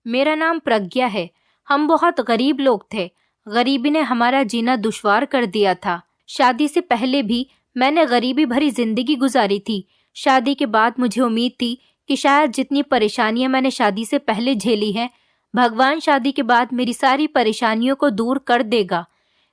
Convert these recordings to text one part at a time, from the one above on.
मेरा नाम प्रज्ञा है। हम बहुत गरीब लोग थे। गरीबी ने हमारा जीना दुश्वार कर दिया था। शादी से पहले भी मैंने गरीबी भरी जिंदगी गुजारी थी। शादी के बाद मुझे उम्मीद थी कि शायद जितनी परेशानियां मैंने शादी से पहले झेली हैं, भगवान शादी के बाद मेरी सारी परेशानियों को दूर कर देगा।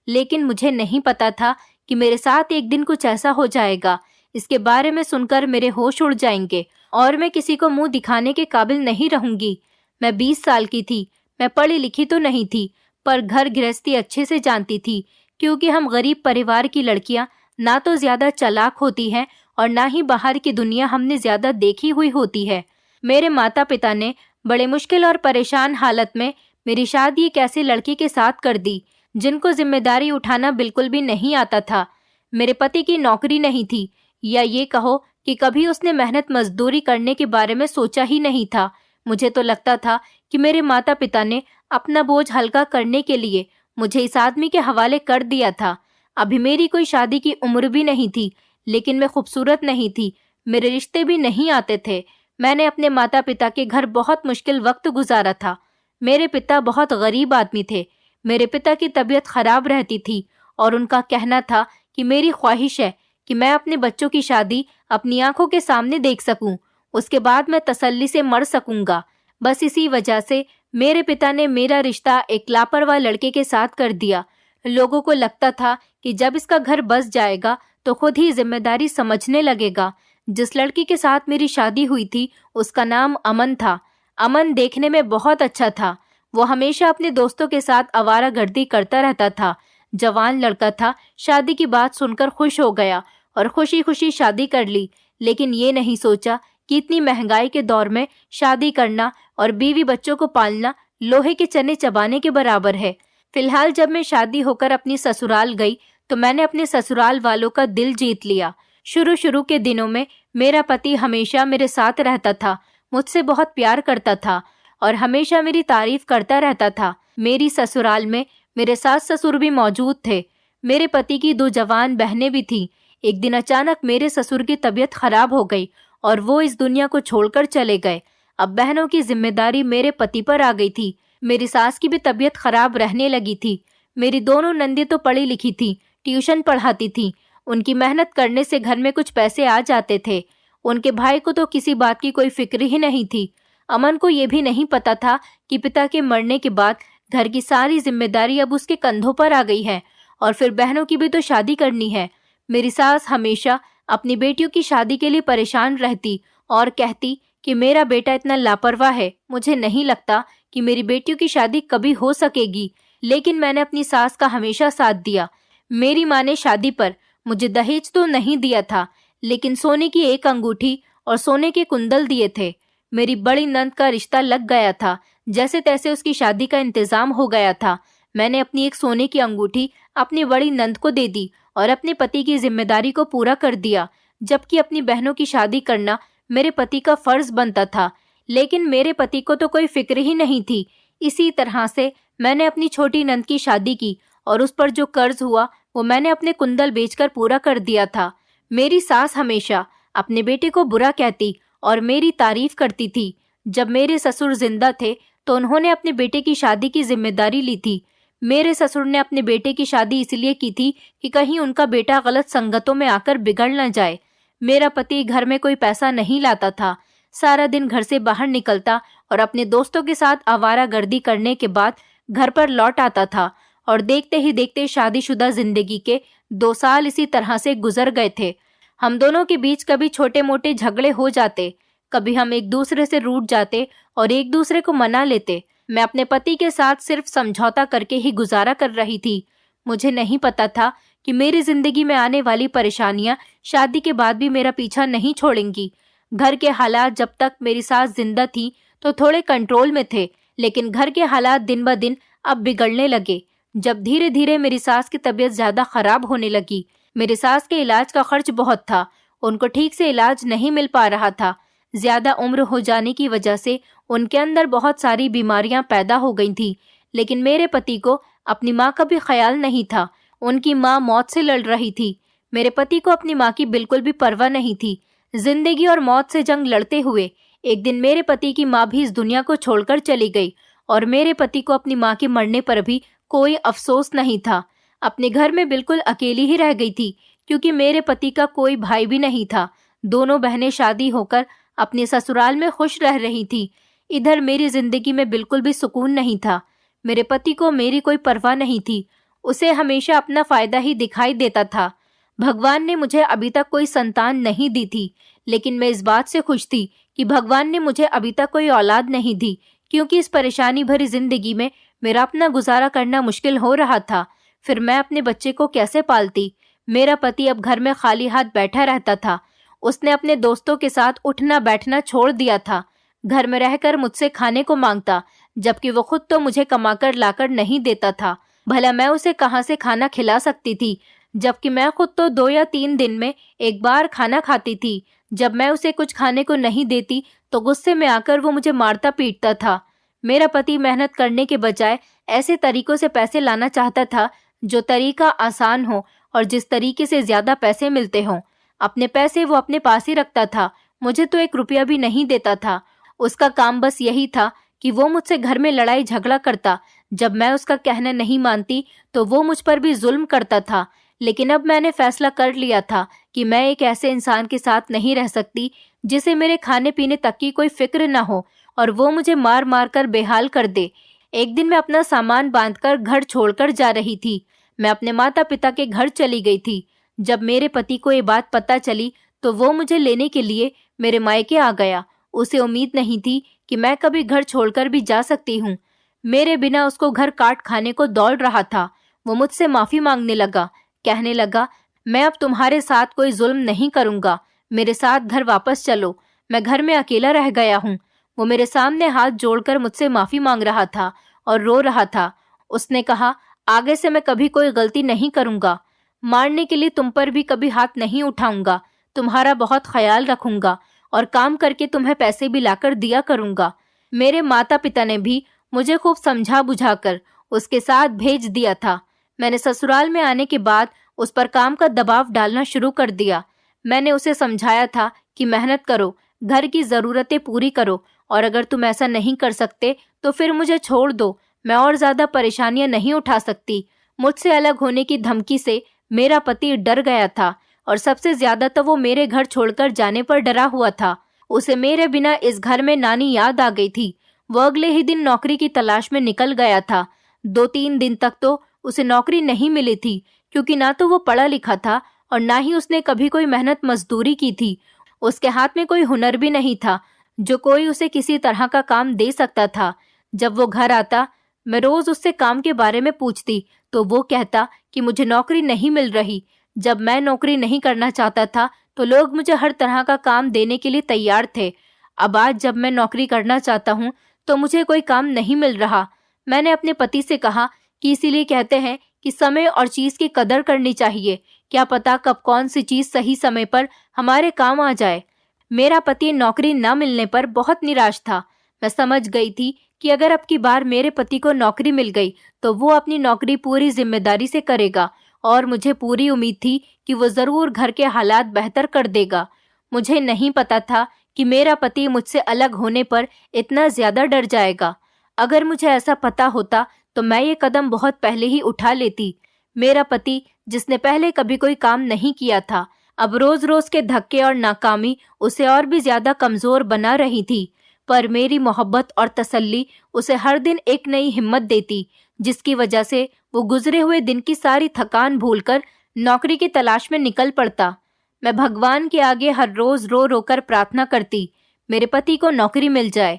लेकिन मुझे नहीं पता था कि मेरे साथ एक दिन कुछ ऐसा हो जाएगा, इसके बारे में सुनकर मेरे होश उड़ जाएंगे और मैं किसी को मुंह दिखाने के काबिल नहीं रहूंगी। मैं 20 साल की थी। मैं पढ़ी लिखी तो नहीं थी, पर घर गृहस्थी अच्छे से जानती थी, क्योंकि हम गरीब परिवार की लड़कियां ना तो ज्यादा चालाक होती हैं और ना ही बाहर की दुनिया हमने ज्यादा देखी हुई होती है। मेरे माता पिता ने बड़े मुश्किल और परेशान हालत में मेरी शादी एक ऐसे लड़के के साथ कर दी जिनको जिम्मेदारी उठाना बिल्कुल भी नहीं आता था। मेरे पति की नौकरी नहीं थी, या ये कहो कि कभी उसने मेहनत मजदूरी करने के बारे में सोचा ही नहीं था। मुझे तो लगता था कि मेरे माता पिता ने अपना बोझ हल्का करने के लिए मुझे इस आदमी के हवाले कर दिया था। अभी मेरी कोई शादी की उम्र भी नहीं थी, लेकिन मैं खूबसूरत नहीं थी। मेरे रिश्ते भी नहीं आते थे। मैंने अपने माता पिता के घर बहुत मुश्किल वक्त गुजारा था। मेरे पिता बहुत गरीब आदमी थे। मेरे पिता की तबीयत खराब रहती थी और उनका कहना था कि मेरी ख्वाहिश है कि मैं अपने बच्चों की शादी अपनी आंखों के सामने देख सकूं, उसके बाद मैं तसल्ली से मर सकूंगा। बस इसी वजह से मेरे पिता ने मेरा रिश्ता एक लापरवाह लड़के के साथ कर दिया। लोगों को लगता था कि जब इसका घर बस जाएगा तो खुद ही जिम्मेदारी समझने लगेगा। जिस लड़की के साथ मेरी शादी हुई थी उसका नाम अमन था। अमन देखने में बहुत अच्छा था। वो हमेशा अपने दोस्तों के साथ आवारागर्दी करता रहता था। जवान लड़का था। शादी की बात सुनकर खुश हो गया और खुशी खुशी शादी कर ली, लेकिन ये नहीं सोचा कि इतनी महंगाई के दौर में शादी करना और बीवी बच्चों को पालना लोहे के चने चबाने के बराबर है। फिलहाल जब मैं शादी होकर अपनी ससुराल गई तो मैंने अपने ससुराल वालों का दिल जीत लिया। शुरू शुरू के दिनों में मेरा पति हमेशा मेरे साथ रहता था, मुझसे बहुत प्यार करता था और हमेशा मेरी तारीफ करता रहता था। मेरी ससुराल में मेरे सास ससुर भी मौजूद थे। मेरे पति की 2 जवान बहनें भी थीं। एक दिन अचानक मेरे ससुर की तबीयत खराब हो गई और वो इस दुनिया को छोड़कर चले गए। अब बहनों की जिम्मेदारी मेरे पति पर आ गई थी। मेरी सास की भी तबीयत खराब रहने लगी थी। मेरी दोनों नंदी तो पढ़ी लिखी थी, ट्यूशन पढ़ाती थी। उनकी मेहनत करने से घर में कुछ पैसे आ जाते थे। उनके भाई को तो किसी बात की कोई फिक्र ही नहीं थी। अमन को ये भी नहीं पता था कि पिता के मरने के बाद घर की सारी जिम्मेदारी अब उसके कंधों पर आ गई है और फिर बहनों की भी तो शादी करनी है। मेरी सास हमेशा अपनी बेटियों की शादी के लिए परेशान रहती और कहती कि मेरा बेटा इतना लापरवाह है, मुझे नहीं लगता कि मेरी बेटियों की शादी कभी हो सकेगी। लेकिन मैंने अपनी सास का हमेशा साथ दिया। मेरी माँ ने शादी पर मुझे दहेज तो नहीं दिया था, लेकिन सोने की एक अंगूठी और सोने के कुंडल दिए थे। मेरी बड़ी नंद का रिश्ता लग गया था। जैसे तैसे उसकी शादी का इंतजाम हो गया था। मैंने अपनी एक सोने की अंगूठी अपनी बड़ी नंद को दे दी और अपने पति की जिम्मेदारी को पूरा कर दिया, जबकि अपनी बहनों की शादी करना मेरे पति का फर्ज बनता था। लेकिन मेरे पति को तो कोई फिक्र ही नहीं थी। इसी तरह से मैंने अपनी छोटी नंद की शादी की और उस पर जो कर्ज हुआ वो मैंने अपने कुंडल बेचकर पूरा कर दिया था। मेरी सास हमेशा अपने बेटे को बुरा कहती और मेरी तारीफ करती थी। जब मेरे ससुर जिंदा थे तो उन्होंने अपने बेटे की शादी की जिम्मेदारी ली थी। मेरे ससुर ने अपने बेटे की शादी इसलिए की थी कि कहीं उनका बेटा गलत संगतों में आकर बिगड़ न जाए। मेरा पति घर में कोई पैसा नहीं लाता था। सारा दिन घर से बाहर निकलता और अपने दोस्तों के साथ आवारागर्दी करने के बाद घर पर लौट आता था और देखते ही देखते शादीशुदा जिंदगी के 2 साल इसी तरह से गुजर गए थे। हम दोनों के बीच कभी छोटे मोटे झगड़े हो जाते, कभी हम एक दूसरे से रूठ जाते और एक दूसरे को मना लेते। मैं अपने पति के साथ सिर्फ समझौता करके ही गुजारा कर रही थी। मुझे नहीं पता था कि मेरी जिंदगी में आने वाली परेशानियां शादी के बाद भी मेरा पीछा नहीं छोड़ेंगी। घर के हालात जब तक मेरी सास जिंदा थी तो थोड़े कंट्रोल में थे, लेकिन घर के हालात दिन ब दिन अब बिगड़ने लगे। जब धीरे धीरे मेरी सास की तबीयत ज्यादा खराब होने लगी। मेरी सास के इलाज का खर्च बहुत था। उनको ठीक से इलाज नहीं मिल पा रहा था। ज्यादा उम्र हो जाने की वजह से उनके अंदर बहुत सारी बीमारियां पैदा हो गई थी। लेकिन मेरे पति को अपनी माँ का भी ख्याल नहीं था। उनकी माँ मौत से लड़ रही थी। मेरे पति को अपनी माँ की बिल्कुल भी परवाह नहीं थी। जिंदगी और मौत से जंग लड़ते हुए एक दिन मेरे पति की माँ भी इस दुनिया को छोड़कर चली गई और मेरे पति को अपनी माँ के मरने पर भी कोई अफसोस नहीं था। अपने घर में बिल्कुल अकेली ही रह गई थी क्योंकि मेरे पति का कोई भाई भी नहीं था। दोनों बहनें शादी होकर अपने ससुराल में खुश रह रही थी। इधर मेरी जिंदगी में बिल्कुल भी सुकून नहीं था। मेरे पति को मेरी कोई परवाह नहीं थी। उसे हमेशा अपना फायदा ही दिखाई देता था। भगवान ने मुझे अभी तक कोई संतान नहीं दी थी, लेकिन मैं इस बात से खुश थी कि भगवान ने मुझे अभी तक कोई औलाद नहीं दी, क्योंकि इस परेशानी भरी जिंदगी में मेरा अपना गुजारा करना मुश्किल हो रहा था। फिर मैं अपने बच्चे को कैसे पालती? मेरा पति अब घर में खाली हाथ बैठा रहता था। उसने अपने दोस्तों के साथ उठना बैठना छोड़ दिया था। घर में रहकर मुझसे खाने को मांगता, जबकि वो खुद तो मुझे कमाकर लाकर नहीं देता था। भला मैं उसे कहाँ से खाना खिला सकती थी, जबकि मैं खुद तो 2 या 3 दिन में एक बार खाना खाती थी। जब मैं उसे कुछ खाने को नहीं देती तो गुस्से में आकर वो मुझे मारता पीटता था। मेरा पति मेहनत करने के बजाय ऐसे तरीकों से पैसे लाना चाहता था जो तरीका आसान हो और जिस तरीके से ज्यादा पैसे मिलते हों। अपने पैसे वो अपने पास ही रखता था। मुझे तो 1 रुपया भी नहीं देता था। उसका काम बस यही था कि वो मुझसे घर में लड़ाई झगड़ा करता। जब मैं उसका कहना नहीं मानती तो वो मुझ पर भी जुल्म करता था। लेकिन अब मैंने फैसला कर लिया था कि मैं एक ऐसे इंसान के साथ नहीं रह सकती जिसे मेरे खाने पीने तक की कोई फिक्र न हो और वो मुझे मार मार कर बेहाल कर दे। एक दिन मैं अपना सामान बांधकर घर छोड़कर जा रही थी। मैं अपने माता पिता के घर चली गई थी। जब मेरे पति को ये बात पता चली तो वो मुझे लेने के लिए मेरे मायके आ गया। उसे उम्मीद नहीं थी कि मैं कभी घर छोड़कर भी जा सकती हूँ। मेरे बिना उसको घर काट खाने को दौड़ रहा था। वो मुझसे माफी मांगने लगा, कहने लगा, मैं अब तुम्हारे साथ कोई जुल्म नहीं करूंगा, मेरे साथ घर वापस चलो, मैं घर में अकेला रह गया हूँ। वो मेरे सामने हाथ जोड़कर मुझसे माफी मांग रहा था और रो रहा था। उसने कहा, आगे से मैं कभी कोई गलती नहीं करूंगा, मारने के लिए तुम पर भी कभी हाथ नहीं उठाऊंगा, तुम्हारा बहुत ख्याल रखूंगा और काम करके तुम्हें पैसे भी लाकर दिया करूंगा। मेरे माता पिता ने भी मुझे खूब समझा बुझाकर उसके साथ भेज दिया था। मैंने ससुराल में आने के बाद उस पर काम का दबाव डालना शुरू कर दिया। मैंने उसे समझाया था कि मेहनत करो, घर की जरूरतें पूरी करो और अगर तुम ऐसा नहीं कर सकते तो फिर मुझे छोड़ दो, मैं और ज्यादा परेशानियां नहीं उठा सकती। मुझसे अलग होने की धमकी से मेरा पति डर गया था और सबसे ज्यादा तो वो मेरे घर छोड़कर जाने पर डरा हुआ था। उसे मेरे बिना इस घर में नानी याद आ गई थी। वो अगले ही दिन नौकरी की तलाश में निकल गया था। 2-3 दिन तक तो उसे नौकरी नहीं मिली थी, क्योंकि ना तो वो पढ़ा लिखा था और ना ही उसने कभी कोई मेहनत मजदूरी की थी। उसके हाथ में कोई हुनर भी नहीं था जो कोई उसे किसी तरह का काम दे सकता था। जब वो घर आता, मैं रोज उससे काम के बारे में पूछती तो वो कहता कि मुझे नौकरी नहीं मिल रही। जब मैं नौकरी नहीं करना चाहता था तो लोग मुझे हर तरह का काम देने के लिए तैयार थे। अब आज जब मैं नौकरी करना चाहता हूँ तो मुझे कोई काम नहीं मिल रहा। मैंने अपने पति से कहा कि इसीलिए कहते हैं कि समय और चीज की कदर करनी चाहिए, क्या पता कब कौन सी चीज सही समय पर हमारे काम आ जाए। मेरा पति नौकरी न मिलने पर बहुत निराश था। मैं समझ गई थी कि अगर अब की बार मेरे पति को नौकरी मिल गई तो वो अपनी नौकरी पूरी जिम्मेदारी से करेगा और मुझे पूरी उम्मीद थी कि वो जरूर घर के हालात बेहतर कर देगा। मुझे नहीं पता था कि मेरा पति मुझसे अलग होने पर इतना ज्यादा डर जाएगा। अगर मुझे ऐसा पता होता तो मैं ये कदम बहुत पहले ही उठा लेती। मेरा पति, जिसने पहले कभी कोई काम नहीं किया था, अब रोज रोज के धक्के और नाकामी उसे और भी ज्यादा कमजोर बना रही थी। पर मेरी मोहब्बत और तसल्ली उसे हर दिन एक नई हिम्मत देती, जिसकी वजह से वो गुजरे हुए दिन की सारी थकान भूलकर नौकरी की तलाश में निकल पड़ता। मैं भगवान के आगे हर रोज रो रो कर प्रार्थना करती, मेरे पति को नौकरी मिल जाए।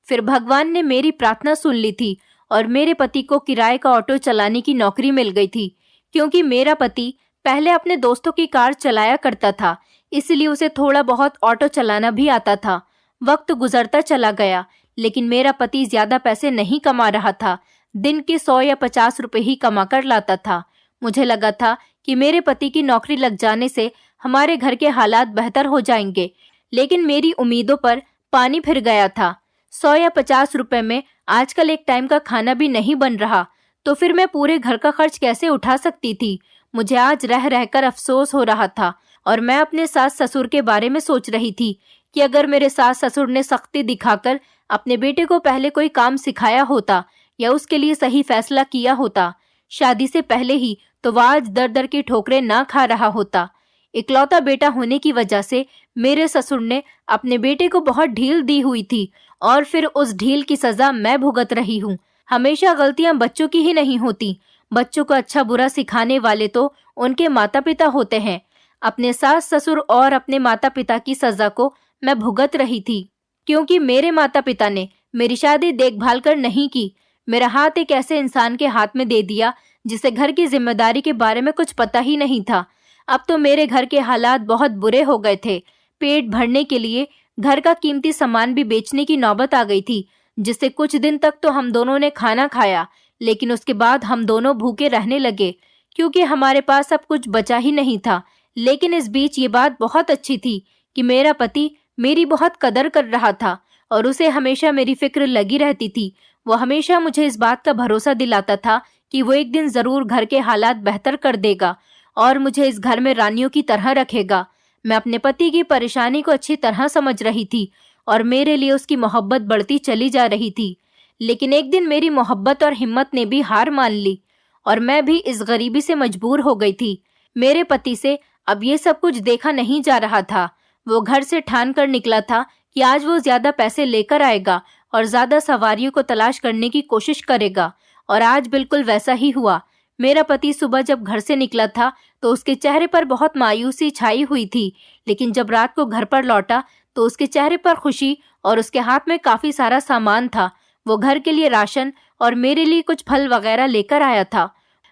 फिर भगवान ने मेरी प्रार्थना सुन ली थी और मेरे पति को किराए का ऑटो चलाने की नौकरी मिल गई थी। क्योंकि मेरा पति पहले अपने दोस्तों की कार चलाया करता था, इसलिए उसे थोड़ा बहुत ऑटो चलाना भी आता था। वक्त गुजरता चला गया, लेकिन मेरा पति ज्यादा पैसे नहीं कमा रहा था। दिन के 100 या 50 रुपए ही कमा कर लाता था। मुझे लगा था कि मेरे पति की नौकरी लग जाने से हमारे घर के हालात बेहतर हो जाएंगे, लेकिन मेरी उम्मीदों पर पानी फिर गया था। 100 या 50 रुपए में आजकल एक टाइम का खाना भी नहीं बन रहा, तो फिर मैं पूरे घर का खर्च कैसे उठा सकती थी। मुझे आज रह रहकर अफसोस हो रहा था और मैं अपने सास ससुर के बारे में सोच रही थी कि अगर मेरे सास ससुर ने सख्ती दिखाकर अपने बेटे को पहले कोई काम सिखाया होता या उसके लिए सही फैसला किया होता शादी से पहले ही, तो वह आज दर दर की ठोकरें ना खा रहा होता। इकलौता बेटा होने की वजह से मेरे ससुर ने अपने बेटे को बहुत ढील दी हुई थी और फिर उस ढील की सजा मैं भुगत रही हूँ। हमेशा गलतियां बच्चों की ही नहीं होती, बच्चों को अच्छा बुरा सिखाने वाले तो उनके माता पिता होते हैं। अपने सास ससुर और अपने माता पिता की सजा को मैं भुगत रही थी, क्योंकि मेरे माता पिता ने मेरी शादी देखभाल कर नहीं की। मेरा हाथ एक ऐसे इंसान के हाथ में दे दिया जिसे घर की जिम्मेदारी के बारे में कुछ पता ही नहीं था। अब तो मेरे घर के हालात बहुत बुरे हो गए थे। पेट भरने के लिए घर का कीमती सामान भी बेचने की नौबत आ गई थी, जिससे कुछ दिन तक तो हम दोनों ने खाना खाया, लेकिन उसके बाद हम दोनों भूखे रहने लगे क्योंकि हमारे पास अब कुछ बचा ही नहीं था। लेकिन इस बीच ये बात बहुत अच्छी थी कि मेरा पति मेरी बहुत कदर कर रहा था और उसे हमेशा मेरी फिक्र लगी रहती थी। वो हमेशा मुझे इस बात का भरोसा दिलाता था कि वो एक दिन जरूर घर के हालात बेहतर कर देगा और मुझे इस घर में रानियों की तरह रखेगा। मैं अपने पति की परेशानी को अच्छी तरह समझ रही थी और मेरे लिए उसकी मोहब्बत बढ़ती चली जा रही थी। लेकिन एक दिन मेरी मोहब्बत और हिम्मत ने भी हार मान ली और मैं भी इस गरीबी से मजबूर हो गई थी। मेरे पति से अब ये सब कुछ देखा नहीं जा रहा था। वो घर से ठान कर निकला था कि आज वो ज्यादा पैसे लेकर आएगा और ज्यादा सवारियों को तलाश करने की कोशिश करेगा, और आज बिल्कुल वैसा ही हुआ। मेरा पति सुबह जब घर से निकला था तो उसके चेहरे पर बहुत मायूसी छाई हुई थी, लेकिन जब रात को घर पर लौटा तो उसके चेहरे पर खुशी और उसके हाथ में काफी सारा सामान था। वो घर के लिए राशन और मेरे लिए कुछ फल वगैरह लेकर आया था।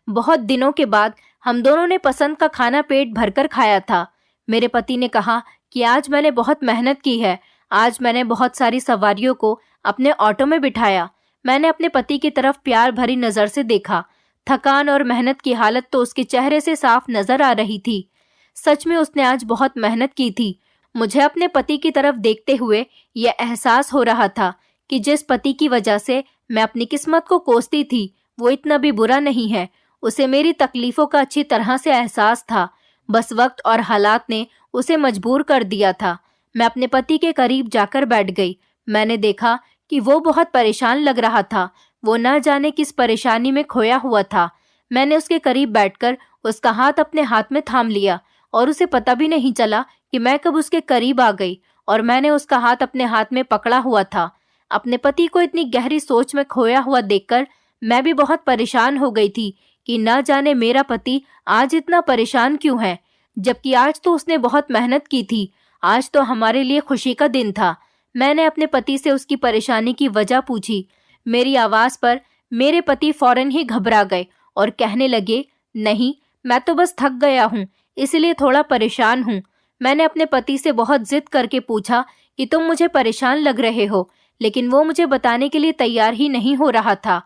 बहुत दिनों के बाद हम दोनों ने पसंद का खाना पेट भरकर खाया था। मेरे पति ने कहा कि आज मैंने बहुत मेहनत की है। आज मैंने बहुत सारी सवारियों को अपने ऑटो में बिठाया। मैंने अपने पति की तरफ प्यार भरी नजर से देखा। थकान और मेहनत की हालत तो उसके चेहरे से साफ नजर आ रही थी। सच में उसने आज बहुत मेहनत की थी। मुझे अपने पति की तरफ देखते हुए यह एहसास हो रहा था कि जिस पति की वजह से मैं अपनी किस्मत को कोसती थी वो इतना भी बुरा नहीं है। उसे मेरी तकलीफों का अच्छी तरह से एहसास था, बस वक्त और हालात ने उसे मजबूर कर दिया था। मैं अपने पति के करीब जाकर बैठ गई। मैंने देखा कि वो बहुत परेशान लग रहा था। वो न जाने किस परेशानी में खोया हुआ था। मैंने उसके करीब बैठकर उसका हाथ अपने हाथ में थाम लिया और उसे पता भी नहीं चला कि मैं कब उसके करीब आ गई और मैंने उसका हाथ अपने हाथ में पकड़ा हुआ था। अपने पति को इतनी गहरी सोच में खोया हुआ देखकर मैं भी बहुत परेशान हो गई थी कि न जाने मेरा पति आज इतना परेशान क्यों है, जबकि आज तो उसने बहुत मेहनत की थी। आज तो हमारे लिए खुशी का दिन था। मैंने अपने पति से उसकी परेशानी की वजह पूछी। मेरी आवाज पर मेरे पति फौरन ही घबरा गए और कहने लगे, नहीं, मैं तो बस थक गया हूँ, इसलिए थोड़ा परेशान हूँ। मैंने अपने पति से बहुत जिद करके पूछा कि तुम मुझे परेशान लग रहे हो, लेकिन वो मुझे बताने के लिए तैयार ही नहीं हो रहा था।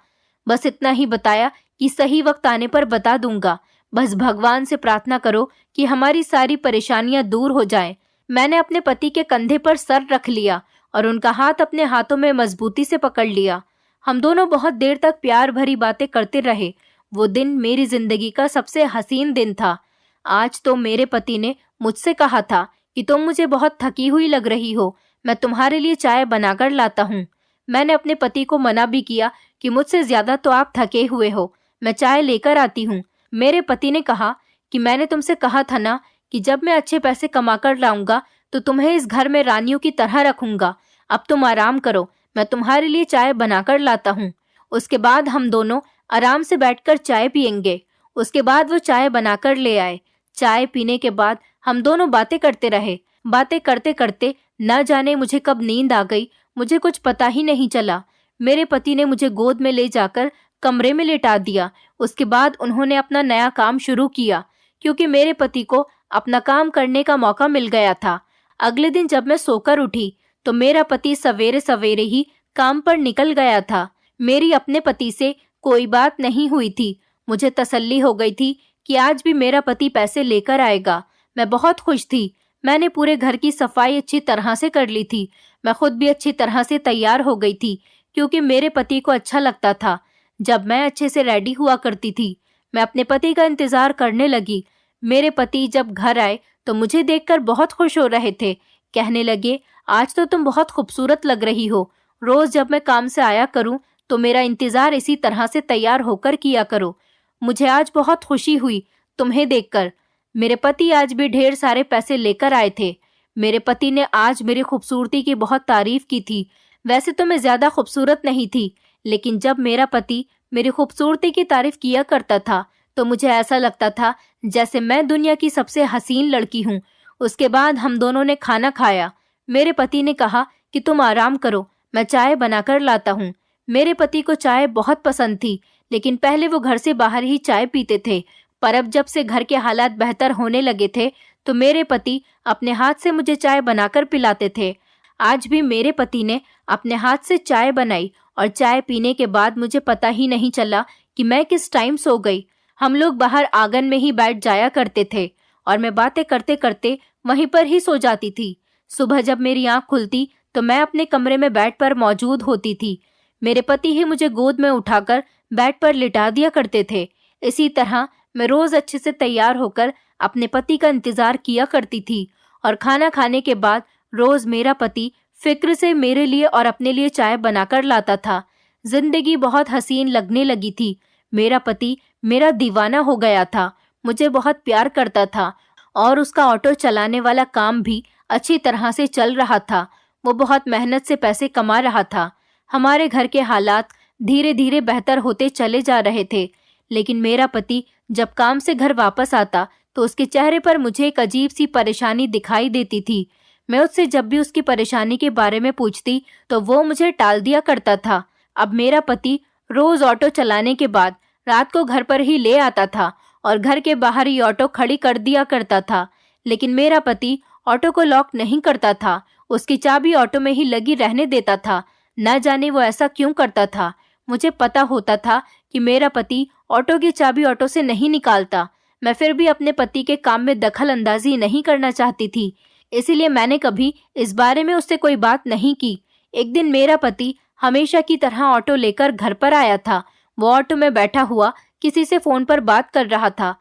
बस इतना ही बताया कि सही वक्त आने पर बता दूंगा। बस भगवान से प्रार्थना करो कि हमारी सारी परेशानियां दूर हो जाएं। मैंने अपने पति के कंधे पर सर रख लिया और उनका हाथ अपने हाथों में मजबूती से पकड़ लिया। हम दोनों बहुत देर तक प्यार भरी बातें करते रहे। वो दिन मेरी जिंदगी का सबसे हसीन दिन था। आज तो मेरे पति ने मुझसे कहा था कि तुम मुझे बहुत थकी हुई लग रही हो, मैं तुम्हारे लिए चाय बनाकर लाता हूँ। मैंने अपने पति को मना भी किया कि मुझसे ज्यादा तो आप थके हुए हो, मैं चाय लेकर आती हूँ। मेरे पति ने कहा कि मैंने तुमसे कहा था ना कि जब मैं अच्छे पैसे कमाकर लाऊंगा तो तुम्हें इस घर में रानियों की तरह रखूंगा। अब तुम आराम करो, मैं तुम्हारे लिए चाय बनाकर लाता हूँ। उसके बाद हम दोनों आराम से बैठकर चाय पियेंगे। उसके बाद वो चाय बनाकर ले आए। चाय पीने के बाद हम दोनों बातें करते रहे। बातें करते करते न जाने मुझे कब नींद आ गई, मुझे कुछ पता ही नहीं चला। मेरे पति ने मुझे गोद में ले जाकर कमरे में लेटा दिया। उसके बाद उन्होंने अपना नया काम शुरू किया, क्योंकि मेरे पति को अपना काम करने का मौका मिल गया था। अगले दिन जब मैं सोकर उठी तो मेरा पति सवेरे सवेरे ही काम पर निकल गया था। मेरी अपने पति से कोई बात नहीं हुई थी। मुझे तसल्ली हो गई थी कि आज भी मेरा पति पैसे लेकर आएगा। मैं बहुत खुश थी। मैंने पूरे घर की सफाई अच्छी तरह से कर ली थी। मैं खुद भी अच्छी तरह से तैयार हो गई थी, क्योंकि मेरे पति को अच्छा लगता था जब मैं अच्छे से रेडी हुआ करती थी। मैं अपने पति का इंतजार करने लगी। मेरे पति जब घर आए तो मुझे देखकर बहुत खुश हो रहे थे, कहने लगे, आज तो तुम बहुत खूबसूरत लग रही हो। रोज जब मैं काम से आया करूं तो मेरा इंतजार इसी तरह से तैयार होकर किया करो। मुझे आज बहुत खुशी हुई तुम्हें देखकर। मेरे पति आज भी ढेर सारे पैसे लेकर आए थे। मेरे पति ने आज मेरी खूबसूरती की बहुत तारीफ की थी। वैसे तो मैं ज्यादा खूबसूरत नहीं थी, लेकिन जब मेरा पति मेरी खूबसूरती की तारीफ किया करता था तो मुझे ऐसा लगता था जैसे मैं दुनिया की सबसे हसीन लड़की हूँ। उसके बाद हम दोनों ने खाना खाया। मेरे पति ने कहा कि तुम आराम करो, मैं चाय बनाकर लाता हूँ। मेरे पति को चाय बहुत पसंद थी, लेकिन पहले वो घर से बाहर ही चाय पीते थे। पर अब जब से घर के हालात बेहतर होने लगे थे तो मेरे पति अपने हाथ से मुझे चाय बनाकर पिलाते थे। आज भी मेरे पति ने अपने हाथ से चाय बनाई और चाय पीने के बाद मुझे पता ही नहीं चला कि मैं किस टाइम सो गई। हम लोग बाहर आंगन में ही बैठ जाया करते थे और मैं बातें करते करते वहीं पर ही सो जाती थी। सुबह जब मेरी आंख खुलती तो मैं अपने कमरे में बेड पर मौजूद होती थी। मेरे पति ही मुझे गोद में उठाकर बेड पर लिटा दिया करते थे। इसी तरह मैं रोज अच्छे से तैयार होकर अपने पति का इंतजार किया करती थी और खाना खाने के बाद रोज मेरा पति फिक्र से मेरे लिए और अपने लिए चाय बनाकर लाता था। जिंदगी बहुत हसीन लगने लगी थी। मेरा पति मेरा दीवाना हो गया था, मुझे बहुत प्यार करता था और उसका ऑटो चलाने वाला काम भी अच्छी तरह से चल रहा था। वो बहुत मेहनत से पैसे कमा रहा था। हमारे घर के हालात धीरे धीरे बेहतर होते चले जा रहे थे, लेकिन मेरा पति जब काम से घर वापस आता तो उसके चेहरे पर मुझे एक अजीब सी परेशानी दिखाई देती थी। मैं उससे जब भी उसकी परेशानी के बारे में पूछती तो वो मुझे टाल दिया करता था। अब मेरा पति रोज ऑटो चलाने के बाद रात को घर पर ही ले आता था और घर के बाहर ही ऑटो खड़ी कर दिया करता था। लेकिन मेरा पति ऑटो को लॉक नहीं करता था, उसकी चाबी ऑटो में ही लगी रहने देता था। न जाने वो ऐसा क्यों करता था। मुझे पता होता था कि मेरा पति ऑटो की चाबी ऑटो से नहीं निकालता। मैं फिर भी अपने पति के काम में दखल अंदाजी नहीं करना चाहती थी, इसीलिए मैंने कभी इस बारे में उससे कोई बात नहीं की। एक दिन मेरा पति हमेशा की तरह ऑटो लेकर घर पर आया था। वो ऑटो में बैठा हुआ किसी से फोन पर बात कर रहा था।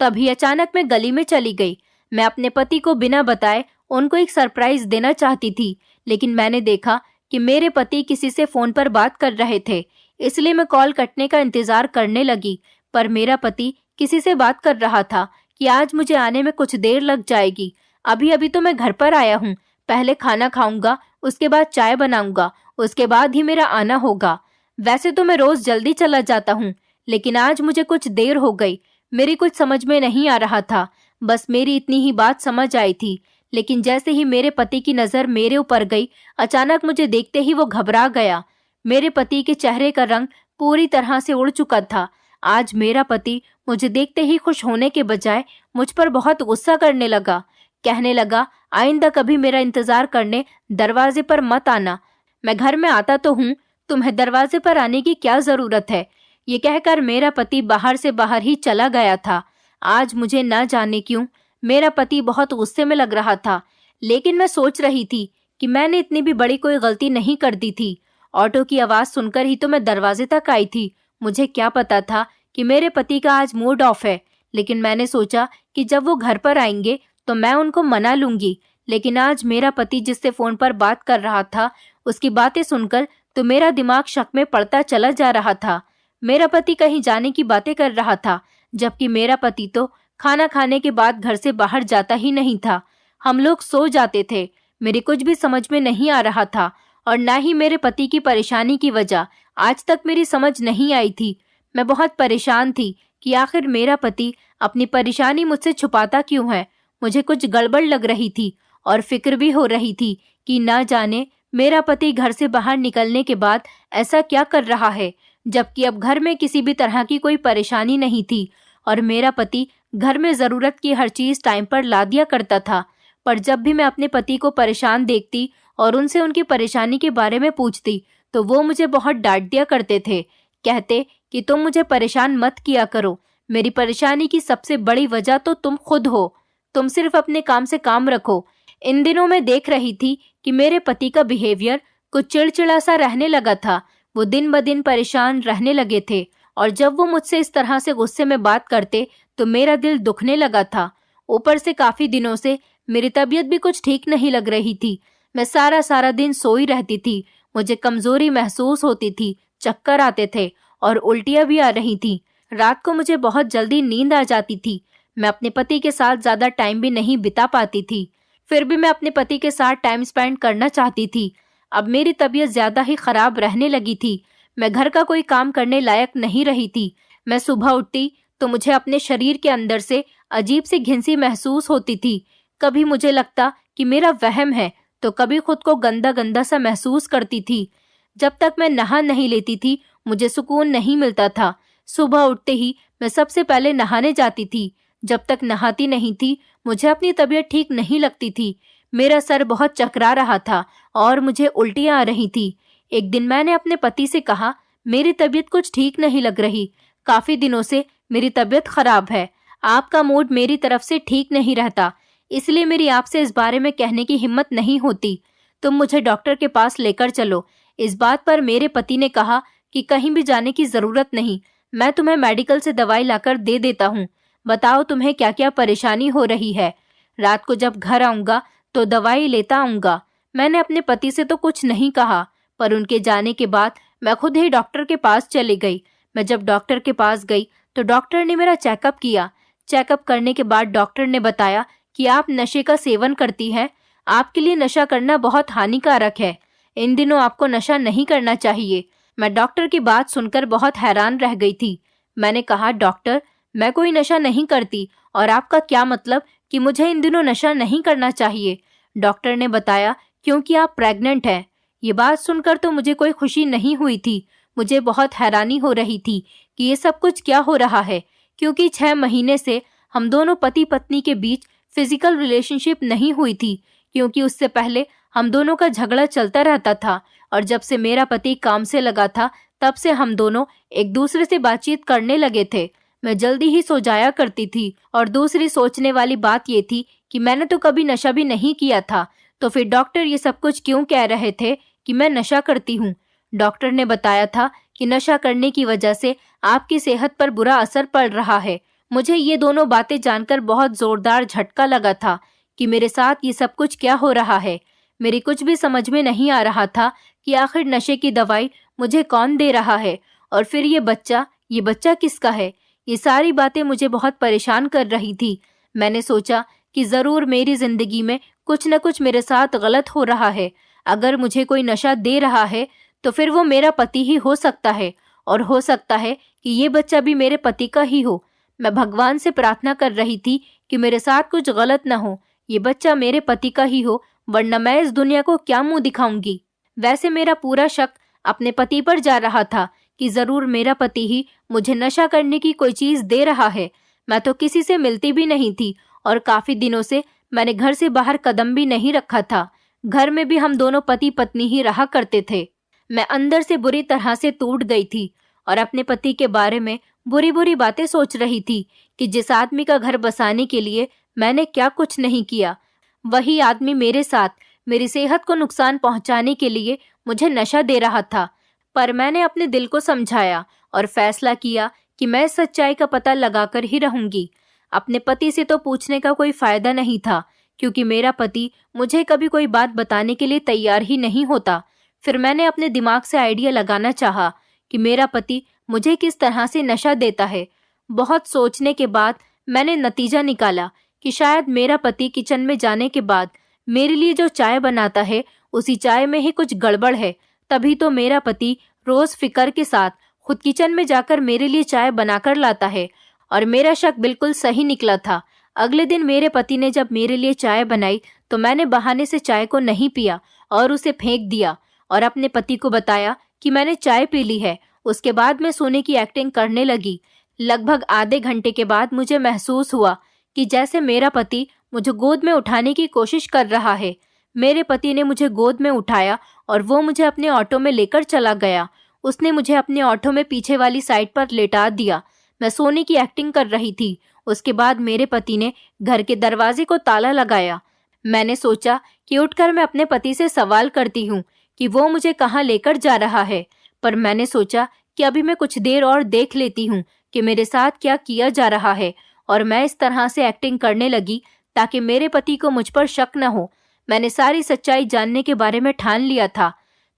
तभी अचानक मैं गली में चली गई। मैं अपने पति को बिना बताए उनको एक सरप्राइज देना चाहती थी, लेकिन मैंने देखा कि मेरे पति किसी से फोन पर बात कर रहे थे, इसलिए मैं कॉल कटने का इंतजार करने लगी। पर मेरा पति किसी से बात कर रहा था कि आज मुझे आने में कुछ देर लग जाएगी। अभी अभी तो मैं घर पर आया हूँ, पहले खाना खाऊंगा, उसके बाद चाय बनाऊंगा, उसके बाद ही मेरा आना होगा। वैसे तो मैं रोज जल्दी चला जाता हूँ, लेकिन आज मुझे कुछ देर हो गई। मेरी कुछ समझ में नहीं आ रहा था, बस मेरी इतनी ही बात समझ आई थी। लेकिन जैसे ही मेरे पति की नजर मेरे ऊपर गई, अचानक मुझे देखते ही वो घबरा गया। मेरे पति के चेहरे का रंग पूरी तरह से उड़ चुका था। आज मेरा पति मुझे देखते ही खुश होने के बजाय मुझ पर बहुत गुस्सा करने लगा। कहने लगा, आइंदा कभी मेरा इंतजार करने दरवाजे पर मत आना। मैं घर में आता तो हूँ, तुम्हें दरवाजे पर आने की क्या जरूरत है। ये कहकर मेरा पति बाहर से बाहर ही चला गया था। आज मुझे न जाने क्यों मेरा पति बहुत गुस्से में लग रहा था, लेकिन मैं सोच रही थी कि मैंने इतनी भी बड़ी कोई गलती नहीं कर दी थी। ऑटो की आवाज सुनकर ही तो मैं दरवाजे तक आई थी। मुझे क्या पता था कि मेरे पति का आज मूड ऑफ है, लेकिन मैंने सोचा कि जब वो घर पर आएंगे तो मैं उनको मना लूंगी। लेकिन आज मेरा पति जिससे फोन पर बात कर रहा था, उसकी बातें सुनकर तो मेरा दिमाग शक में पड़ता चला जा रहा था। मेरा पति कहीं जाने की बातें कर रहा था, जबकि मेरा पति तो खाना खाने के बाद घर से बाहर जाता ही नहीं था। हम लोग सो जाते थे। मेरी कुछ भी समझ में नहीं आ रहा था और न ही मेरे पति की परेशानी की वजह आज तक मेरी समझ नहीं आई थी। मैं बहुत परेशान थी कि आखिर मेरा पति अपनी परेशानी मुझसे छुपाता क्यों है। मुझे कुछ गड़बड़ लग रही थी और फिक्र भी हो रही थी कि न जाने मेरा पति घर से बाहर निकलने के बाद ऐसा क्या कर रहा है, जबकि अब घर में किसी भी तरह की कोई परेशानी नहीं थी और मेरा पति घर में जरूरत की हर चीज टाइम पर ला दिया करता था। पर जब भी मैं अपने पति को परेशान देखती और उनसे उनकी परेशानी के बारे में पूछती तो वो मुझे बहुत डांट दिया करते थे। कहते कि तुम मुझे परेशान मत किया करो, मेरी परेशानी की सबसे बड़ी वजह तो तुम खुद हो, तुम सिर्फ अपने काम से काम रखो। इन दिनों मैं देख रही थी कि मेरे पति का बिहेवियर कुछ चिड़चिड़ा सा रहने लगा था। वो दिन ब दिन परेशान रहने लगे थे और जब वो मुझसे इस तरह से गुस्से में बात करते तो मेरा दिल दुखने लगा था। ऊपर से काफी दिनों से मेरी तबीयत भी कुछ ठीक नहीं लग रही थी। मैं सारा सारा दिन सोई रहती थी। मुझे कमजोरी महसूस होती थी, चक्कर आते थे और उल्टियां भी आ रही थी। रात को मुझे बहुत जल्दी नींद आ जाती थी। मैं अपने पति के साथ ज्यादा टाइम भी नहीं बिता पाती थी। फिर भी मैं अपने पति के साथ टाइम स्पेंड करना चाहती थी। अब मेरी तबीयत ज्यादा ही खराब रहने लगी थी। मैं घर का कोई काम करने लायक नहीं रही थी। मैं सुबह उठती तो मुझे अपने शरीर के अंदर से अजीब सी घिनसी महसूस होती थी। कभी मुझे लगता कि मेरा वहम है, तो कभी खुद को गंदा गंदा सा महसूस करती थी। जब तक मैं नहा नहीं लेती थी, मुझे सुकून नहीं मिलता था। सुबह उठते ही मैं सबसे पहले नहाने जाती थी। जब तक नहाती नहीं थी, मुझे अपनी तबीयत ठीक नहीं लगती थी। मेरा सर बहुत चकरा रहा था और मुझे उल्टियां आ रही थी। एक दिन मैंने अपने पति से कहा, मेरी तबीयत कुछ ठीक नहीं लग रही। काफी दिनों से मेरी तबीयत खराब है। आपका मूड मेरी तरफ से ठीक नहीं रहता, इसलिए मेरी आपसे इस बारे में कहने की हिम्मत नहीं होती। तुम मुझे डॉक्टर के पास लेकर चलो। इस बात पर मेरे पति ने कहा कि कहीं भी जाने की जरूरत नहीं, मैं तुम्हें मेडिकल से दवाई लाकर दे देता हूँ। बताओ तुम्हें क्या क्या परेशानी हो रही है। रात को जब घर आऊंगा तो दवाई लेता आऊंगा। मैंने अपने पति से तो कुछ नहीं कहा, पर उनके जाने के बाद मैं खुद ही डॉक्टर के पास चली गई। मैं जब डॉक्टर के पास गई तो डॉक्टर ने मेरा चेकअप किया। चेकअप करने के बाद डॉक्टर ने बताया कि आप नशे का सेवन करती हैं। आपके लिए नशा करना बहुत हानिकारक है। इन दिनों आपको नशा नहीं करना चाहिए। मैं डॉक्टर की बात सुनकर बहुत हैरान रह गई थी। मैंने कहा, डॉक्टर, मैं कोई नशा नहीं करती, और आपका क्या मतलब कि मुझे इन दिनों नशा नहीं करना चाहिए? डॉक्टर ने बताया, क्योंकि आप प्रेग्नेंट हैं। ये बात सुनकर तो मुझे कोई खुशी नहीं हुई थी। मुझे बहुत हैरानी हो रही थी कि ये सब कुछ क्या हो रहा है, क्योंकि 6 महीने से हम दोनों पति पत्नी के बीच फिजिकल रिलेशनशिप नहीं हुई थी, क्योंकि उससे पहले हम दोनों का झगड़ा चलता रहता था। और जब से मेरा पति काम से लगा था, तब से हम दोनों एक दूसरे से बातचीत करने लगे थे। मैं जल्दी ही सो जाया करती थी, और दूसरी सोचने वाली बात ये थी कि मैंने तो कभी नशा भी नहीं किया था, तो फिर डॉक्टर ये सब कुछ क्यों कह रहे थे कि मैं नशा करती हूँ? डॉक्टर ने बताया था कि नशा करने की वजह से आपकी सेहत पर बुरा असर पड़ रहा है। मुझे ये दोनों बातें जानकर बहुत जोरदार झटका लगा था कि मेरे साथ ये सब कुछ क्या हो रहा है। मेरी कुछ भी समझ में नहीं आ रहा था कि आखिर नशे की दवाई मुझे कौन दे रहा है, और फिर ये बच्चा किसका है? ये सारी बातें मुझे बहुत परेशान कर रही थी। मैंने सोचा कि जरूर मेरी जिंदगी में कुछ न कुछ मेरे साथ गलत हो रहा है। अगर मुझे कोई नशा दे रहा है तो फिर वो मेरा पति ही हो सकता है, और हो सकता है कि ये बच्चा भी मेरे पति का ही हो। मैं भगवान से प्रार्थना कर रही थी कि मेरे साथ कुछ गलत न हो, ये बच्चा मेरे पति का ही हो, वरना मैं इस दुनिया को क्या मुंह दिखाऊंगी। वैसे मेरा पूरा शक अपने पति पर जा रहा था कि जरूर मेरा पति ही मुझे नशा करने की कोई चीज दे रहा है। मैं तो किसी से मिलती भी नहीं थी, और काफी दिनों से मैंने घर से बाहर कदम भी नहीं रखा था। घर में भी हम दोनों पति पत्नी ही रहा करते थे। मैं अंदर से बुरी तरह से टूट गई थी और अपने पति के बारे में बुरी बुरी बातें सोच रही थी कि जिस आदमी का घर बसाने के लिए मैंने क्या कुछ नहीं किया, वही आदमी मेरे साथ मेरी सेहत को नुकसान पहुंचाने के लिए मुझे नशा दे रहा था। पर मैंने अपने दिल को समझाया और फैसला किया कि मैं सच्चाई का पता लगाकर ही रहूंगी। अपने पति से तो पूछने का कोई फायदा नहीं था, क्योंकि मेरा पति मुझे कभी कोई बात बताने के लिए तैयार ही नहीं होता। फिर मैंने अपने दिमाग से आइडिया लगाना चाहा कि मेरा पति मुझे किस तरह से नशा देता है। बहुत सोचने के बाद मैंने नतीजा निकाला कि शायद मेरा पति किचन में जाने के बाद मेरे लिए जो चाय बनाता है, उसी चाय में ही कुछ गड़बड़ है। तभी तो मेरा पति रोज फिक्र के साथ खुद किचन में जाकर मेरे लिए चाय बनाकर लाता है, और मेरा शक बिल्कुल सही निकला था। अगले दिन मेरे पति ने जब मेरे लिए चाय बनाई तो मैंने बहाने से चाय को नहीं पिया और उसे फेंक दिया, और अपने पति को बताया कि मैंने चाय पी ली है। उसके बाद मैं सोने की एक्टिंग करने लगी। लगभग आधे घंटे के बाद मुझे महसूस हुआ कि जैसे मेरा पति मुझे गोद में उठाने की कोशिश कर रहा है। मेरे पति ने मुझे गोद में उठाया और वो मुझे अपने ऑटो में लेकर चला गया। उसने मुझे अपने ऑटो में पीछे वाली साइड पर लेटा दिया। मैं सोने की एक्टिंग कर रही थी। उसके बाद मेरे पति ने घर के दरवाजे को ताला लगाया। मैंने सोचा कि उठकर मैं अपने पति से सवाल करती हूँ कि वो मुझे कहाँ लेकर जा रहा है, पर मैंने सोचा कि अभी मैं कुछ देर और देख लेती हूँ कि मेरे साथ क्या किया जा रहा है, और मैं इस तरह से एक्टिंग करने लगी ताकि मेरे पति को मुझ पर शक न हो। मैंने सारी सच्चाई जानने के बारे में ठान लिया था।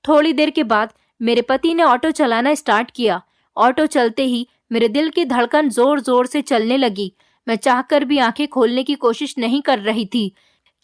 थोड़ी देर के बाद मेरे पति ने ऑटो चलाना स्टार्ट किया। ऑटो चलते ही मेरे दिल की धड़कन जोर जोर से चलने लगी। मैं चाहकर भी आंखें खोलने की कोशिश नहीं कर रही थी,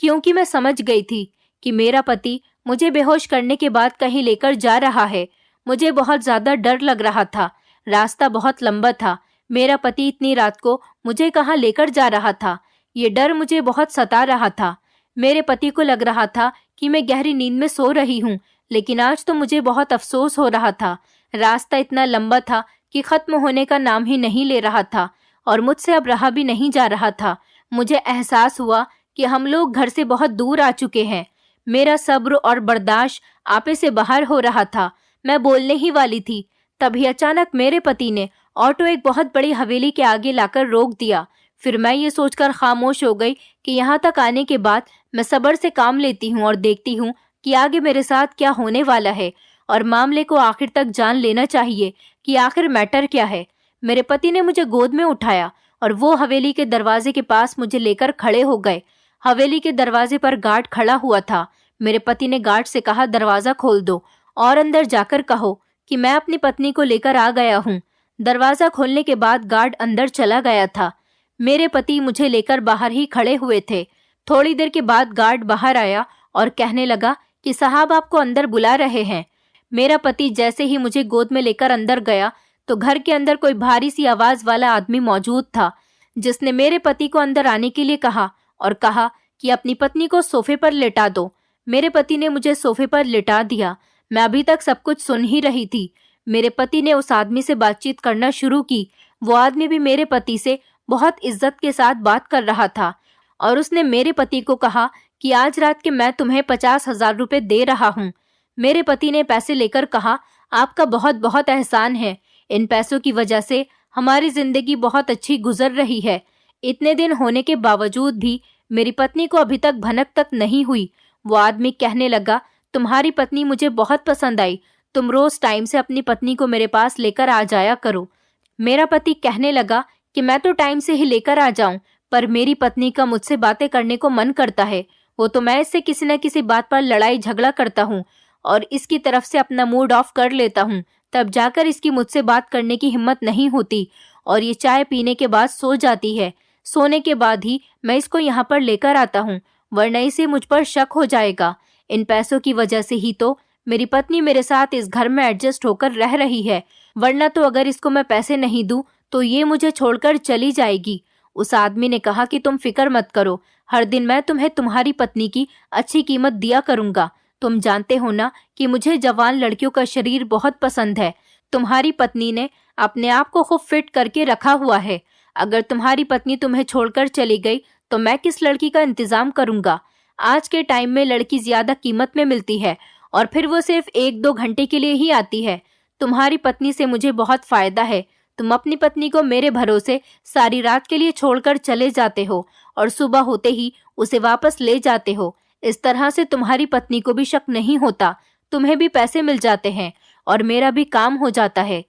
क्योंकि मैं समझ गई थी कि मेरा पति मुझे बेहोश करने के बाद कहीं लेकर जा रहा है। मुझे बहुत ज्यादा डर लग रहा था। रास्ता बहुत लंबा था। मेरा पति इतनी रात को मुझे कहाँ लेकर जा रहा था, ये डर मुझे बहुत सता रहा था। मेरे पति को लग रहा था कि मैं गहरी नींद में सो रही हूँ, लेकिन आज तो मुझे बहुत अफसोस हो रहा था। रास्ता इतना लंबा था कि खत्म होने का नाम ही नहीं ले रहा था और मुझसे अब रहा भी नहीं जा रहा था। मुझे एहसास हुआ कि हम लोग घर से बहुत दूर आ चुके हैं। मेरा सब्र और बर्दाश्त आपे से बाहर हो रहा था। मैं बोलने ही वाली थी, तभी अचानक मेरे पति ने ऑटो एक बहुत बड़ी हवेली के आगे लाकर रोक दिया। फिर मैं ये सोचकर खामोश हो गई कि यहाँ तक आने के बाद मैं सब्र से काम लेती हूँ और देखती हूँ कि आगे मेरे साथ क्या होने वाला है, और मामले को आखिर तक जान लेना चाहिए कि आखिर मैटर क्या है। मेरे पति ने मुझे गोद में उठाया और वो हवेली के दरवाजे के पास मुझे लेकर खड़े हो गए। हवेली के दरवाजे पर गार्ड खड़ा हुआ था। मेरे पति ने गार्ड से कहा, दरवाजा खोल दो और अंदर जाकर कहो कि मैं अपनी पत्नी को लेकर आ गया हूँ। दरवाजा खोलने के बाद गार्ड अंदर चला गया था। मेरे पति मुझे लेकर बाहर ही खड़े हुए थे। थोड़ी देर के बाद गार्ड बाहर आया और कहने लगा कि साहब आपको अंदर बुला रहे हैं। मेरा पति जैसे ही मुझे गोद में लेकर अंदर गया तो घर के अंदर कोई भारी सी आवाज वाला आदमी मौजूद था, जिसने मेरे पति को अंदर आने के लिए कहा और कहा कि अपनी पत्नी को सोफे पर लेटा दो। मेरे पति ने मुझे सोफे पर लिटा दिया। मैं अभी तक सब कुछ सुन ही रही थी। मेरे पति ने उस आदमी से बातचीत करना शुरू की। वो आदमी भी मेरे पति से बहुत इज्जत के साथ बात कर रहा था और उसने मेरे पति को कहा कि आज रात के मैं तुम्हें 50,000 रुपए दे रहा हूँ। मेरे पति ने पैसे लेकर कहा, आपका बहुत बहुत एहसान है। इन पैसों की वजह से हमारी जिंदगी बहुत अच्छी गुजर रही है। इतने दिन होने के बावजूद भी मेरी पत्नी को अभी तक भनक तक नहीं हुई। वो आदमी कहने लगा, तुम्हारी पत्नी मुझे बहुत पसंद आई। तुम रोज टाइम से अपनी पत्नी को मेरे पास लेकर आ जाया करो। मेरा पति कहने लगा कि मैं तो टाइम से ही लेकर आ जाऊं, पर मेरी पत्नी का मुझसे बातें करने को मन करता है। वो तो मैं इससे किसी न किसी बात पर लड़ाई झगड़ा करता हूँ और इसकी तरफ से अपना मूड ऑफ कर लेता हूँ, तब जाकर इसकी मुझसे बात करने की हिम्मत नहीं होती और ये चाय पीने के बाद सो जाती है। सोने के बाद ही मैं इसको यहाँ पर लेकर आता हूँ, वरना इसे मुझ पर शक हो जाएगा। इन पैसों की वजह से ही तो मेरी पत्नी मेरे साथ इस घर में एडजस्ट होकर रह रही है, वरना तो अगर इसको मैं पैसे नहीं दूं तो ये मुझे छोड़कर चली जाएगी। उस आदमी ने कहा कि तुम फिक्र मत करो, हर दिन मैं तुम्हें तुम्हारी पत्नी की अच्छी कीमत दिया करूंगा। तुम जानते हो ना कि मुझे जवान लड़कियों का शरीर बहुत पसंद है। तुम्हारी पत्नी ने अपने आप को खूब फिट करके रखा हुआ है। अगर तुम्हारी पत्नी तुम्हें छोड़कर चली गई तो मैं किस लड़की का इंतजाम करूंगा। आज के टाइम में लड़की ज्यादा कीमत में मिलती है और फिर वो सिर्फ 1-2 घंटे के लिए ही आती है। तुम्हारी पत्नी से मुझे बहुत फायदा है। तुम अपनी पत्नी को मेरे भरोसे सारी रात के लिए छोड़कर चले जाते हो और सुबह होते ही उसे वापस ले जाते हो। इस तरह से तुम्हारी पत्नी को भी शक नहीं होता, तुम्हें भी पैसे मिल जाते हैं और मेरा भी काम हो जाता है।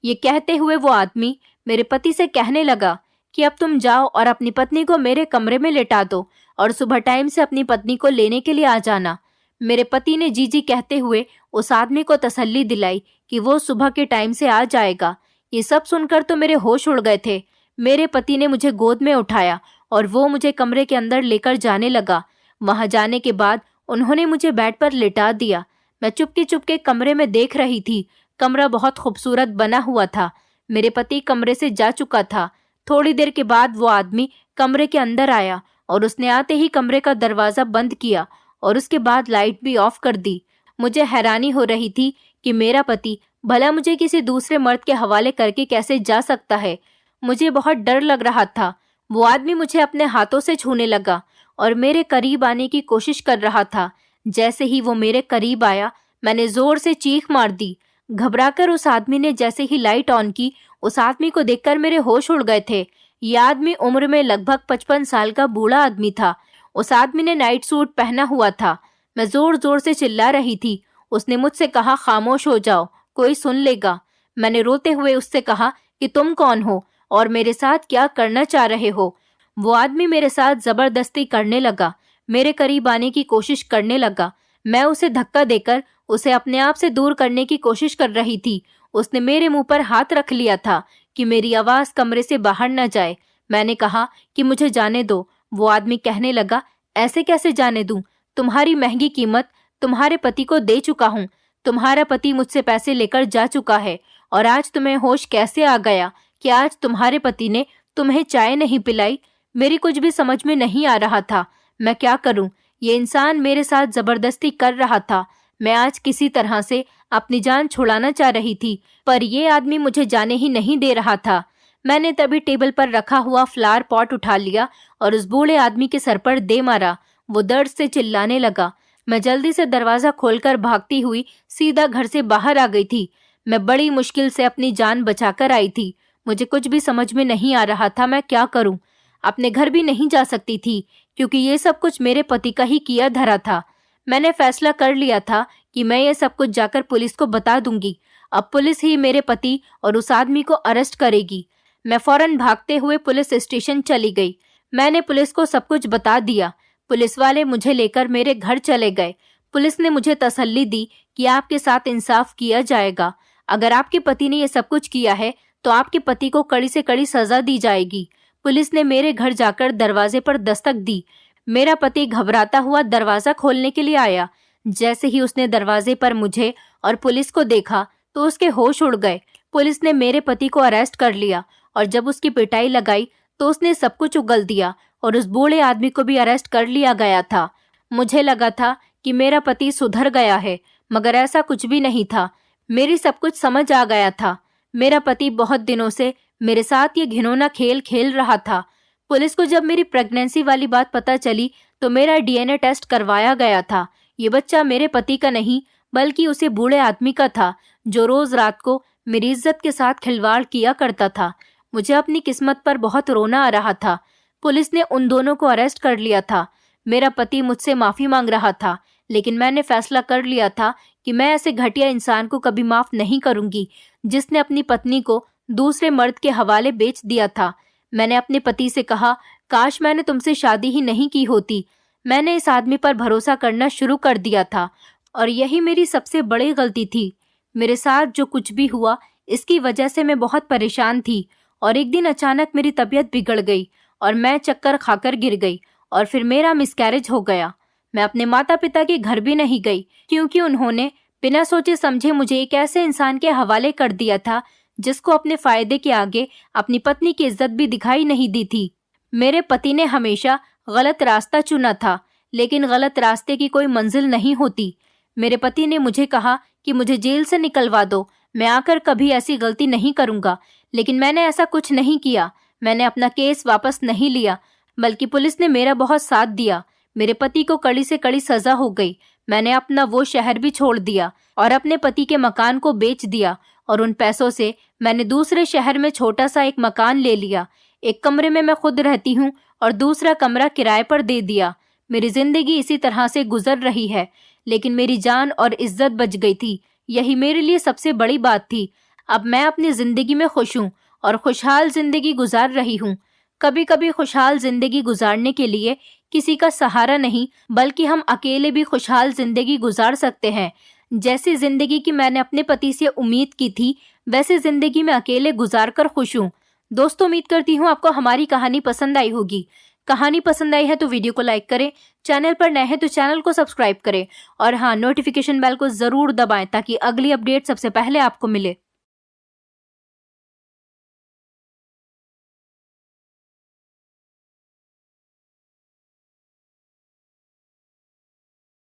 ये कहते हुए वो आदमी मेरे पति से कहने लगा कि अब तुम जाओ और अपनी पत्नी को मेरे कमरे में लेटा दो और सुबह टाइम से अपनी पत्नी को लेने के लिए आ जाना। मेरे पति ने जी जी कहते हुए उस आदमी को तसल्ली दिलाई कि वो सुबह के टाइम से आ जाएगा। ये सब सुनकर तो मेरे होश उड़ गए थे। मेरे पति ने मुझे गोद में उठाया और वो मुझे कमरे के अंदर लेकर जाने लगा। वहां जाने के बाद उन्होंने मुझे बेड पर लिटा दिया। मैं चुपके चुपके कमरे में देख रही थी। कमरा बहुत खूबसूरत बना हुआ था। मेरे पति कमरे से जा चुका था। थोड़ी देर के बाद वो आदमी कमरे के अंदर आया और उसने आते ही कमरे का दरवाजा बंद किया और उसके बाद लाइट भी ऑफ कर दी। मुझे हैरानी हो रही थी कि मेरा पति भला मुझे किसी दूसरे मर्द के हवाले करके कैसे जा सकता है। मुझे बहुत डर लग रहा था। वो आदमी मुझे अपने हाथों से छूने लगा और मेरे करीब आने की कोशिश कर रहा था। जैसे ही वो मेरे करीब आया, मैंने जोर से चीख मार दी। घबराकर उस आदमी ने जैसे ही लाइट ऑन की, उस आदमी को देखकर मेरे होश उड़ गए थे। ये आदमी उम्र में लगभग 55 साल का बूढ़ा आदमी था। उस आदमी ने नाइट सूट पहना हुआ था। मैं जोर जोर से चिल्ला रही थी। उसने मुझसे कहा, खामोश हो जाओ, कोई सुन लेगा। मैंने रोते हुए उससे कहा कि तुम कौन हो और मेरे साथ क्या करना चाह रहे हो। वो आदमी मेरे साथ जबरदस्ती करने लगा, मेरे करीब आने की कोशिश करने लगा। मैं उसे धक्का देकर उसे अपने आप से दूर करने की कोशिश कर रही थी। उसने मेरे मुंह पर हाथ रख लिया था कि मेरी आवाज कमरे से बाहर न जाए। मैंने कहा कि मुझे जाने दो। वो आदमी कहने लगा, ऐसे कैसे जाने दूं? तुम्हारी महंगी कीमत तुम्हारे पति को दे चुका हूँ। तुम्हारा पति मुझसे पैसे लेकर जा चुका है और आज तुम्हें होश कैसे आ गया कि आज तुम्हारे पति ने तुम्हें चाय नहीं पिलाई? मेरी कुछ भी समझ में नहीं आ रहा था। मैं क्या करूं? ये इंसान मेरे साथ जबरदस्ती कर रहा था। मैं आज किसी तरह से अपनी जान छुड़ाना चाह रही थी, पर ये आदमी मुझे जाने ही नहीं दे रहा था। मैंने तभी टेबल पर रखा हुआ फ्लावर पॉट उठा लिया और उस बूढ़े आदमी के सर पर दे मारा। वो दर्द से चिल्लाने लगा। मैं जल्दी से दरवाजा खोलकर भागती हुई सीधा घर से बाहर आ गई थी। मैं बड़ी मुश्किल से अपनी जान बचाकर आई थी। मुझे कुछ भी समझ में नहीं आ रहा था मैं क्या करूं। अपने घर भी नहीं जा सकती थी क्योंकि ये सब कुछ मेरे पति का ही किया धरा था। मैंने फैसला कर लिया था कि मैं ये सब कुछ जाकर पुलिस को बता दूंगी। अब पुलिस ही मेरे पति और उस आदमी को अरेस्ट करेगी। मैं फौरन भागते हुए पुलिस स्टेशन चली गई। मैंने पुलिस को सब कुछ बता दिया। पुलिस वाले मुझे लेकर मेरे घर चले गए। पुलिस ने मुझे तसल्ली दी कि आपके साथ इंसाफ किया जाएगा। अगर आपके पति ने ये सब कुछ किया है तो आपके पति को कड़ी से कड़ी सजा दी जाएगी। पुलिस ने मेरे घर जाकर दरवाजे पर दस्तक दी। मेरा पति घबराता हुआ दरवाजा खोलने के लिए आया। जैसे ही उसने दरवाजे पर मुझे और पुलिस को देखा तो उसके होश उड़ गए। पुलिस ने मेरे पति को अरेस्ट कर लिया और जब उसकी पिटाई लगाई तो उसने सब कुछ उगल दिया और उस बूढ़े आदमी को भी अरेस्ट कर लिया गया था। मुझे लगा था कि मेरा पति सुधर गया है, मगर ऐसा कुछ भी नहीं था। मेरी सब कुछ समझ आ गया था। मेरा पति बहुत दिनों से मेरे साथ ये घिनौना खेल खेल रहा था। पुलिस को जब मेरी प्रेगनेंसी वाली बात पता चली तो मेरा डीएनए टेस्ट करवाया गया था। ये बच्चा मेरे पति का नहीं बल्कि उसे बूढ़े आदमी का था जो रोज रात को मेरी इज्जत के साथ खिलवाड़ किया करता था। मुझे अपनी किस्मत पर बहुत रोना आ रहा था। पुलिस ने उन दोनों को अरेस्ट कर लिया था। मेरा पति मुझसे माफी मांग रहा था, लेकिन मैंने फैसला कर लिया था कि मैं ऐसे घटिया इंसान को कभी माफ नहीं करूंगी जिसने अपनी पत्नी को दूसरे मर्द के हवाले बेच दिया था। मैंने अपने पति से कहा, काश मैंने तुमसे शादी ही नहीं की होती। मैंने इस आदमी पर भरोसा करना शुरू कर दिया था और यही मेरी सबसे बड़ी गलती थी। मेरे साथ जो कुछ भी हुआ इसकी वजह से मैं बहुत परेशान थी और एक दिन अचानक मेरी तबीयत बिगड़ गई और मैं चक्कर खाकर गिर गई और फिर मेरा मिसकैरेज हो गया। मैं अपने माता पिता के घर भी नहीं गई क्योंकि उन्होंने बिना सोचे समझे मुझे एक ऐसे इंसान के हवाले कर दिया था जिसको अपने फायदे के आगे अपनी पत्नी की इज्जत भी दिखाई नहीं दी थी। मेरे पति ने हमेशा गलत रास्ता चुना था, लेकिन गलत रास्ते की कोई मंजिल नहीं होती। मेरे पति ने मुझे कहा कि मुझे जेल से निकलवा दो, मैं आकर कभी ऐसी गलती नहीं करूंगा, लेकिन मैंने ऐसा कुछ नहीं किया। मैंने अपना केस वापस नहीं लिया, बल्कि पुलिस ने मेरा बहुत साथ दिया। मेरे पति को कड़ी से कड़ी सजा हो गई। मैंने अपना वो शहर भी छोड़ दिया और अपने पति के मकान को बेच दिया और उन पैसों से मैंने दूसरे शहर में छोटा सा एक मकान ले लिया। एक कमरे में मैं खुद रहती हूँ और दूसरा कमरा किराए पर दे दिया। मेरी जिंदगी इसी तरह से गुजर रही है, लेकिन मेरी जान और इज्जत बच गई थी। यही मेरे लिए सबसे बड़ी बात थी। अब मैं अपनी जिंदगी में खुश हूँ और खुशहाल जिंदगी गुजार रही हूँ। कभी कभी खुशहाल जिंदगी गुजारने के लिए किसी का सहारा नहीं, बल्कि हम अकेले भी खुशहाल जिंदगी गुजार सकते हैं। जैसी जिंदगी की मैंने अपने पति से उम्मीद की थी, वैसे जिंदगी में अकेले गुजार कर खुश हूँ। दोस्तों, उम्मीद करती हूँ आपको हमारी कहानी पसंद आई होगी। कहानी पसंद आई है तो वीडियो को लाइक करें, चैनल पर नए हैं तो चैनल को सब्सक्राइब करें और हाँ, नोटिफिकेशन बेल को जरूर दबाएं ताकि अगली अपडेट सबसे पहले आपको मिले।